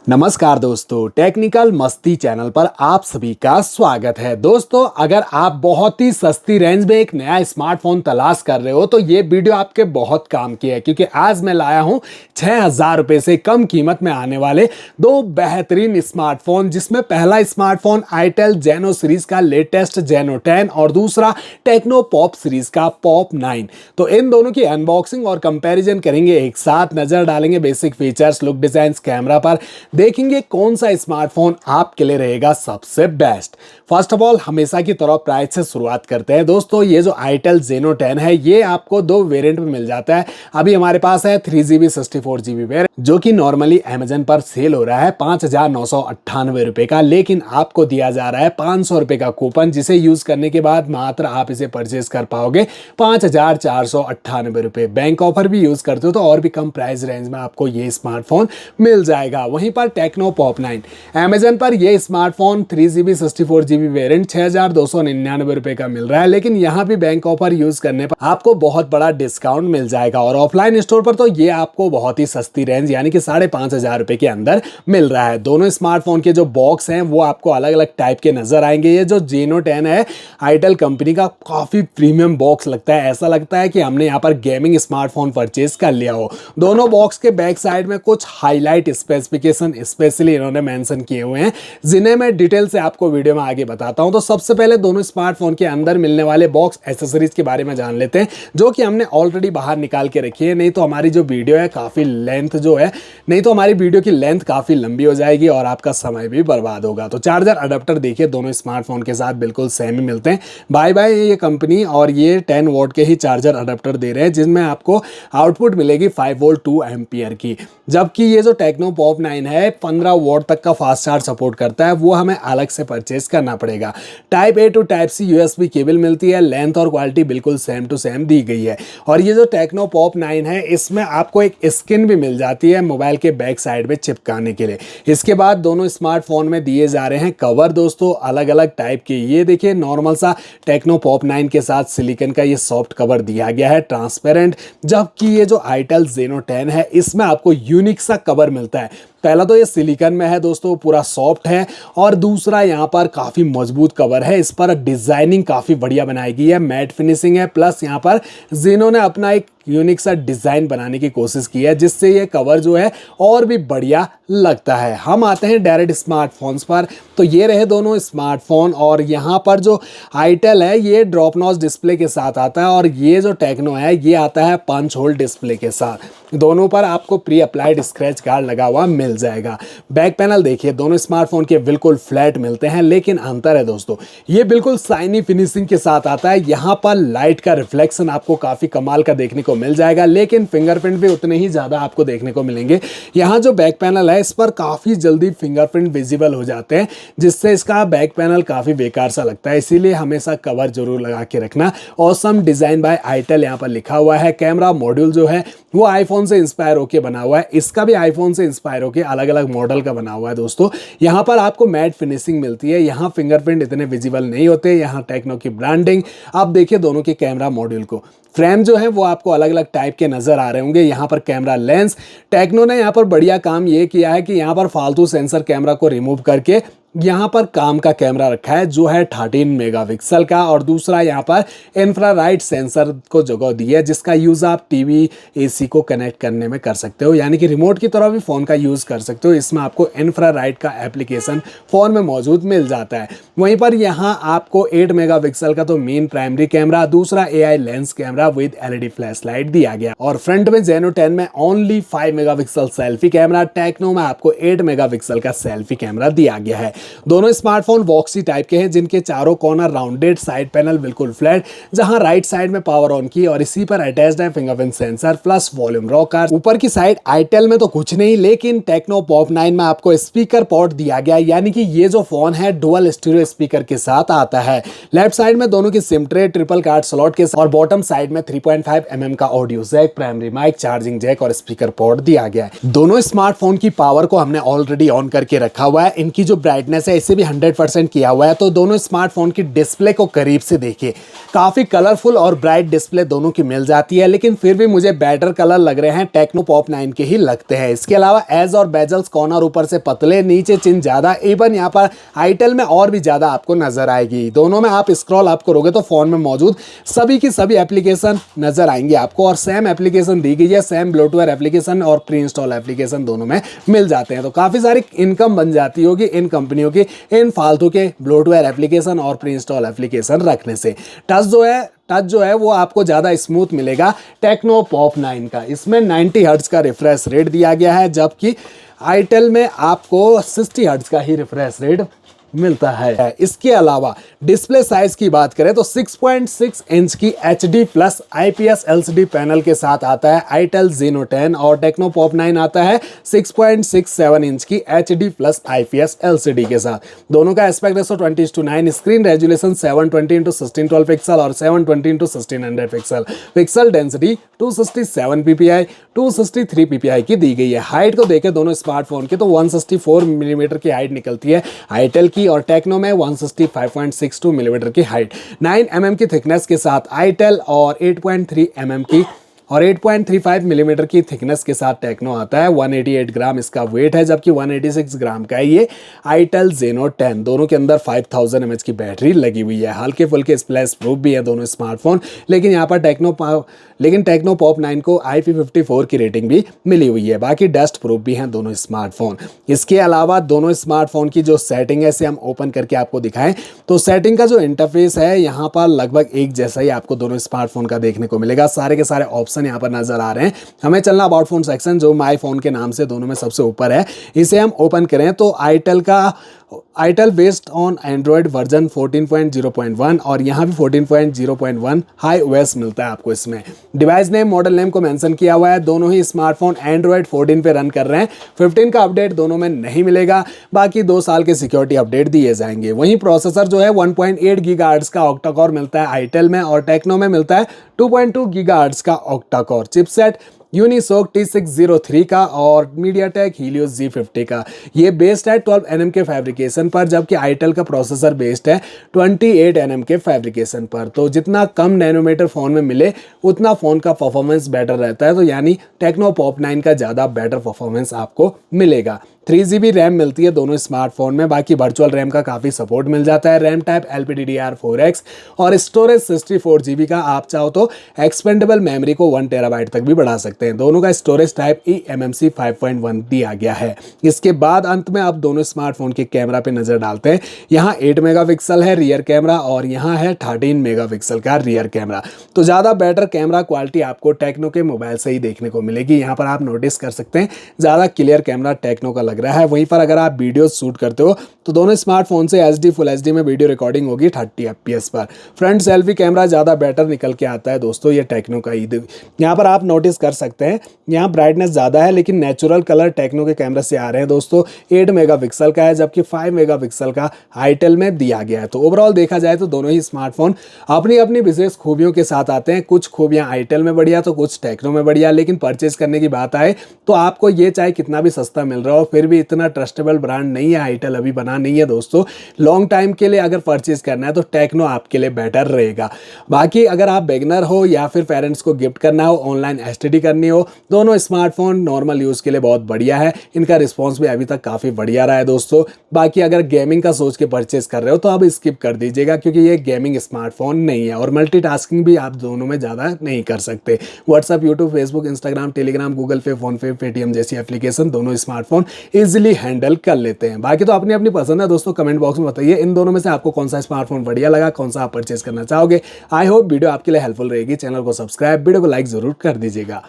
नमस्कार दोस्तों, टेक्निकल मस्ती चैनल पर आप सभी का स्वागत है। दोस्तों, अगर आप बहुत ही सस्ती रेंज में एक नया स्मार्टफोन तलाश कर रहे हो तो ये वीडियो आपके बहुत काम की है, क्योंकि आज मैं लाया हूं 6,000 रुपये से कम कीमत में आने वाले दो बेहतरीन स्मार्टफोन, जिसमें पहला स्मार्टफोन आईटेल जेनो सीरीज का लेटेस्ट जेनो 10 और दूसरा टेक्नो पॉप सीरीज का पॉप 9। तो इन दोनों की अनबॉक्सिंग और कंपैरिजन करेंगे एक साथ, नजर डालेंगे basic features, look, design, camera पर, देखेंगे कौन सा स्मार्टफोन आपके लिए रहेगा सबसे बेस्ट। फर्स्ट ऑफ ऑल, हमेशा की तरह प्राइस से शुरुआत करते हैं। दोस्तों, ये जो आईटेल जेनो 10 है ये आपको दो वेरिएंट में मिल जाता है। अभी हमारे पास है 3GB 64GB वेरिएंट, जो कि नॉर्मली अमेजन पर सेल हो रहा है 5,998 रुपए का, लेकिन आपको दिया जा रहा है 500 रुपए का कूपन, जिसे यूज करने के बाद मात्र आप इसे परचेज कर पाओगे 5,498 रुपए। बैंक ऑफर भी यूज करते हो तो और भी कम प्राइस रेंज में आपको ये स्मार्टफोन मिल जाएगा। वहीं पर टेक्नो पॉप 9 अमेजन पर ये स्मार्टफोन 3GB 64GB वेरिएंट 6,299 रुपए का मिल रहा है, लेकिन यहाँ भी बैंक ऑफर यूज करने पर आपको बहुत बड़ा डिस्काउंट मिल जाएगा। और ऑफलाइन स्टोर पर तो ये आपको बहुत ही सस्ती रेंज यानी कि 5,500 रुपए के अंदर मिल रहा है। दोनों स्मार्टफोन के जो बॉक्स हैं वो आपको अलग अलग टाइप के नजर आएंगे। ये जो जेनो 10 है आईटेल कंपनी का, काफी प्रीमियम बॉक्स लगता है, ऐसा लगता है कि हमने यहाँ पर गेमिंग स्मार्टफोन परचेज कर लिया हो। दोनों बॉक्स के बैक साइड में कुछ हाईलाइट स्पेसिफिकेशन स्पेशली इन्होंने मेंशन किए हुए हैं, जिन्हें मैं डिटेल से आपको वीडियो में आगे बताता हूं। तो सबसे पहले दोनों स्मार्टफोन के अंदर मिलने वाले बॉक्स एसेसरीज के बारे में जान लेते हैं, जो कि हमने ऑलरेडी बाहर निकाल के रखी है। नहीं तो हमारी जो वीडियो है काफी लेंथ जो है, नहीं तो हमारी वीडियो की लेंथ काफी लंबी हो जाएगी और आपका समय भी बर्बाद होगा। तो चार्जर अडेप्टर देखिए, दोनों स्मार्टफोन के साथ बिल्कुल सेम ही मिलते हैं। बाय बाय ये कंपनी, और ये 10 वॉट के ही चार्जर अडेप्टर दे रहे हैं, जिसमें आपको आउटपुट मिलेगी 5 वोल्ट 2 एम्पियर की। जबकि ये जो टेक्नो पॉप 9 है 15 वॉट तक का फास्ट चार्ज सपोर्ट करता है, वो हमें अलग से परचेज करना पड़ेगा। Type A to type C USB cable मिलती है, लेंथ और क्वालिटी बिल्कुल सेम टू सेम दी गई है। और ये जो टेक्नो पॉप 9 है इसमें आपको एक स्किन भी मिल जाती है मोबाइल के बैक साइड में चिपकाने के लिए। इसके बाद दोनों स्मार्टफोन में दिए जा रहे हैं कवर दोस्तों, अलग अलग टाइप के। ये देखिए, नॉर्मल सा टेक्नो पॉप 9 के साथ सिलिकॉन का ये सॉफ्ट कवर दिया गया है, ट्रांसपेरेंट। जबकि ये जो आईटेल जेनो 10 है इसमें आपको यूनिक सा कवर मिलता है। पहला तो ये सिलिकॉन में है दोस्तों, पूरा सॉफ्ट है, और दूसरा यहाँ पर काफ़ी मजबूत कवर है। इस पर डिजाइनिंग काफ़ी बढ़िया बनाई गई है, मैट फिनिशिंग है, प्लस यहाँ पर जेनो ने अपना एक यूनिक सा डिज़ाइन बनाने की कोशिश की है, जिससे ये कवर जो है और भी बढ़िया लगता है। हम आते हैं डायरेक्ट स्मार्टफोन्स पर। तो ये रहे दोनों स्मार्टफोन, और यहाँ पर जो आईटेल है ये ड्रॉप नॉच डिस्प्ले के साथ आता है, और ये जो टेक्नो है ये आता है पंच होल डिस्प्ले के साथ। दोनों पर आपको प्री अप्लाइड स्क्रैच गार्ड लगा हुआ मिल जाएगा। बैक पैनल देखिए, दोनों स्मार्टफोन के बिल्कुल फ्लैट मिलते हैं, लेकिन अंतर है दोस्तों, ये बिल्कुल शाइनी फिनिशिंग के साथ आता है। यहाँ पर लाइट का रिफ्लेक्शन आपको काफ़ी कमाल का देखने को मिल जाएगा, लेकिन फिंगरप्रिंट भी उतने ही ज़्यादा आपको देखने को मिलेंगे। यहाँ जो बैक पैनल है इस पर काफ़ी जल्दी फिंगरप्रिंट विजिबल हो जाते हैं, जिससे इसका बैक पैनल काफ़ी बेकार सा लगता है। इसीलिए हमेशा कवर जरूर लगा के रखना। ऑसम डिज़ाइन बाय आईटेल यहाँ पर लिखा हुआ है। कैमरा मॉड्यूल जो है वो आईफोन से इंस्पायर होकर बना हुआ है, इसका भी आईफोन से इंस्पायर होकर अलग अलग मॉडल का बना हुआ है दोस्तों। यहाँ पर आपको मैट फिनिशिंग मिलती है, यहाँ फिंगरप्रिंट इतने विजिबल नहीं होते। यहाँ टेक्नो की ब्रांडिंग, आप देखिए दोनों के कैमरा मॉड्यूल को। फ्रेम जो है वो आपको अलग अलग टाइप के नजर आ रहे होंगे। यहाँ पर कैमरा लेंस, टेक्नो ने यहाँ पर बढ़िया काम ये किया है कि यहाँ पर फालतू सेंसर कैमरा को रिमूव करके यहाँ पर काम का कैमरा रखा है, जो है 13 मेगापिक्सल का, और दूसरा यहाँ पर इंफ्रारेड सेंसर को जगह दी है, जिसका यूज़ आप टीवी एसी को कनेक्ट करने में कर सकते हो, यानी कि रिमोट की तरह भी फ़ोन का यूज़ कर सकते हो। इसमें आपको इंफ्रारेड का एप्लीकेशन फ़ोन में मौजूद मिल जाता है। वहीं पर यहाँ आपको 8 मेगापिक्सल का तो मेन प्राइमरी कैमरा, दूसरा AI lens camera with LED flash light दिया गया, और फ्रंट में जेनो 10 में only 5 megapixel selfie camera, Tecno में आपको 8 मेगापिक्सल का सेल्फी कैमरा दिया गया है। दोनों स्मार्टफोन बॉक्सी टाइप के हैं, जिनके चारों कॉर्नर राउंडेड, साइड पैनल बिल्कुल फ्लैट, जहां राइट साइड में पावर ऑन की और इसी पर अटैच्ड है fingerprint sensor plus volume rocker. ऊपर की साइड आईटेल में तो कुछ नहीं, लेकिन टेक्नो पॉप 9 में आपको स्पीकर पोर्ट दिया गया, यानी कि ये जो फोन है डुअल स्टीरियो स्पीकर के साथ आता है। लेफ्ट साइड में दोनों की sim tray, triple card slot के साथ, और बॉटम साइड में 3.5 mm का audio jack, primary mic, charging jack और स्पीकर पोर्ट दिया गया है। दोनों स्मार्टफोन की पावर को हमने ऑलरेडी ऑन करके रखा हुआ है। इनकी जो ब्राइटनेस ब्राइटनेस है इसे भी 100% किया हुआ है। तो दोनों स्मार्टफोन की डिस्प्ले को करीब से देखिए, काफ़ी कलरफुल और ब्राइट डिस्प्ले दोनों की मिल जाती है, लेकिन फिर भी मुझे बेटर कलर लग रहे हैं टेक्नो पॉप 9 के ही लगते हैं। इसके अलावा एज और बेजल्स कॉर्नर ऊपर से पतले, नीचे चिन ज़्यादा, इवन यहाँ पर आईटेल में और भी ज़्यादा आपको नजर आएगी। दोनों में आप स्क्रॉल अप करोगे तो फोन में मौजूद सभी की सभी एप्लीकेशन नजर आएंगे आपको, और सेम एप्लीकेशन दी गई है, सेम ब्लोटवेयर एप्लीकेशन और प्री इंस्टॉल एप्लीकेशन दोनों में मिल जाते हैं। तो काफ़ी सारी इनकम बन जाती होगी इन कंपनियों की इन फालतू के ब्लोटवेयर एप्लीकेशन और प्री इंस्टॉल एप्लीकेशन रखने से। टच जो है वो आपको ज़्यादा स्मूथ मिलेगा टेक्नो पॉप 9 का। इसमें 90 हर्ट्ज का रिफ्रेश रेट दिया गया है, जबकि आईटेल में आपको 60 हर्ट्ज का ही रिफ्रेश रेट मिलता है। इसके अलावा डिस्प्ले साइज की बात करें तो 6.6 इंच की HD plus IPS LCD panel के साथ आता है आईटेल Zeno 10, और टेक्नो पॉप 9 आता है 6.67 इंच की HD प्लस IPS LCD के साथ। दोनों का aspect ratio 20:9, screen resolution 720x1612 pixel और 720x1600 pixel, pixel density 267 ppi 263 ppi की दी गई है। हाइट को देखें दोनों स्मार्टफोन की तो 164 मिलीमीटर की हाइट निकलती है आईटेल की, और टेक्नो में 165.62 मिलीमीटर की हाइट। 9 mm की थिकनेस के साथ आईटेल और 8.3 mm की और 8.35 मिलीमीटर की थिकनेस के साथ टेक्नो आता है। 188 ग्राम इसका वेट है, जबकि 186 ग्राम का है ये आईटेल Zeno 10। दोनों के अंदर 5000 mAh की बैटरी लगी हुई है। हल्के फुल्के स्प्लैश प्रूफ भी है दोनों स्मार्टफोन, लेकिन यहाँ पर टेक्नो पॉप 9 को IP54 की रेटिंग भी मिली हुई है। बाकी डस्ट प्रूफ भी हैं दोनों स्मार्टफोन। इसके अलावा दोनों स्मार्टफोन की जो सेटिंग है इसे हम ओपन करके आपको दिखाएं तो सेटिंग का जो इंटरफेस है यहाँ पर लगभग एक जैसा ही आपको दोनों स्मार्टफोन का देखने को मिलेगा। सारे के सारे ऑप्शन यहाँ पर नजर आ रहे हैं। हमें चलना अबाउट फोन सेक्शन, जो माई फोन के नाम से दोनों में सबसे ऊपर है। इसे हम ओपन करें तो itel based on Android version 14.0.1 और यहाँ भी 14.0.1 हाई ओएस मिलता है आपको। इसमें डिवाइस नेम मॉडल नेम को मेंशन किया हुआ है। दोनों ही स्मार्टफोन एंड्रॉयड 14 पे रन कर रहे हैं। 15 का अपडेट दोनों में नहीं मिलेगा, बाकी 2 साल के सिक्योरिटी अपडेट दिए जाएंगे। वहीं प्रोसेसर जो है 1.8 गीगाहर्ट्ज का ऑक्टा कोर मिलता है आईटेल में, और टेक्नो में मिलता है 2.2 गीगाहर्ट्ज का octa core. Chipset Unisoc T603 का और मीडियाटेक हीलियो Z50 का। ये बेस्ड है 12 nm के फैब्रिकेशन पर, जबकि आईटेल का प्रोसेसर बेस्ड है 28 nm के फैब्रिकेशन पर। तो जितना कम नैनोमीटर फ़ोन में मिले उतना फ़ोन का परफॉर्मेंस बेटर रहता है, तो यानी टेक्नो पॉप 9 का ज़्यादा बेटर परफॉर्मेंस आपको मिलेगा। 3GB रैम मिलती है दोनों स्मार्टफोन में, बाकी वर्चुअल रैम का काफ़ी सपोर्ट मिल जाता है। रैम टाइप LPDDR4X और स्टोरेज 64GB का। आप चाहो तो एक्सपेंडेबल मेमोरी को 1 TB तक भी बढ़ा सकते हैं। दोनों का स्टोरेज टाइप eMMC 5.1 दिया गया है। इसके बाद अंत में आप दोनों स्मार्टफोन के कैमरा पे नज़र डालते हैं। यहाँ 8 मेगापिक्सल है रियर कैमरा और यहाँ है 13 मेगापिक्सल का रियर कैमरा। तो ज़्यादा बेटर कैमरा क्वालिटी आपको टेक्नो के मोबाइल से ही देखने को मिलेगी। यहाँ पर आप नोटिस कर सकते हैं ज़्यादा क्लियर कैमरा टेक्नो का लग रहा है। वहीं पर अगर आप वीडियो शूट करते हो तो दोनों स्मार्टफोन से HD फुल HD में वीडियो रिकॉर्डिंग होगी 30 FPS पर। फ्रंट सेल्फी कैमरा ज़्यादा बेटर निकल के आता है दोस्तों ये टेक्नो का ही। यहाँ पर आप नोटिस कर सकते हैं यहाँ ब्राइटनेस ज़्यादा है, लेकिन नेचुरल कलर टेक्नो के कैमरे से आ रहे हैं दोस्तों। 8 मेगापिक्सल का है, जबकि 5 मेगापिक्सल का आईटेल में दिया गया है। तो ओवरऑल देखा जाए तो दोनों ही स्मार्टफोन अपनी अपनी विशेष खूबियों के साथ आते हैं। कुछ खूबियाँ आईटेल में बढ़िया तो कुछ टेक्नो में बढ़िया, लेकिन परचेज करने की बात आए तो आपको ये चाहे कितना भी सस्ता मिल रहा हो फिर भी इतना ट्रस्टेबल ब्रांड नहीं है आईटेल, अभी बना नहीं है दोस्तों। लॉन्ग टाइम के लिए अगर परचेज करना है तो टेक्नो आपके लिए बेटर रहेगा। बाकी अगर आप बिगनर हो या फिर पेरेंट्स को गिफ्ट करना हो, ऑनलाइन एसटीडी करनी हो, दोनों स्मार्टफोन नॉर्मल यूज़ के लिए बहुत बढ़िया है। इनका रिस्पॉन्स भी अभी तक काफ़ी बढ़िया रहा है दोस्तों। बाकी अगर गेमिंग का सोच के परचेज कर रहे हो तो आप स्किप कर दीजिएगा, क्योंकि ये गेमिंग स्मार्टफोन नहीं है और मल्टीटास्किंग भी आप दोनों में ज़्यादा नहीं कर सकते। WhatsApp, YouTube, Facebook, Instagram, Telegram, Google pay, PhonePe, Paytm जैसी एप्लीकेशन दोनों स्मार्टफोन ईजिली हैंडल कर लेते हैं। बाकी तो अपनी अपनी पसंद है दोस्तों। कमेंट बॉक्स में बताइए इन दोनों में से आपको कौन सा स्मार्टफोन बढ़िया लगा, कौन सा आप परचेज करना चाहोगे। आई होप वीडियो आपके लिए हेल्पफुल रहेगी। चैनल को सब्सक्राइब, वीडियो को लाइक जरूर कर दीजिएगा।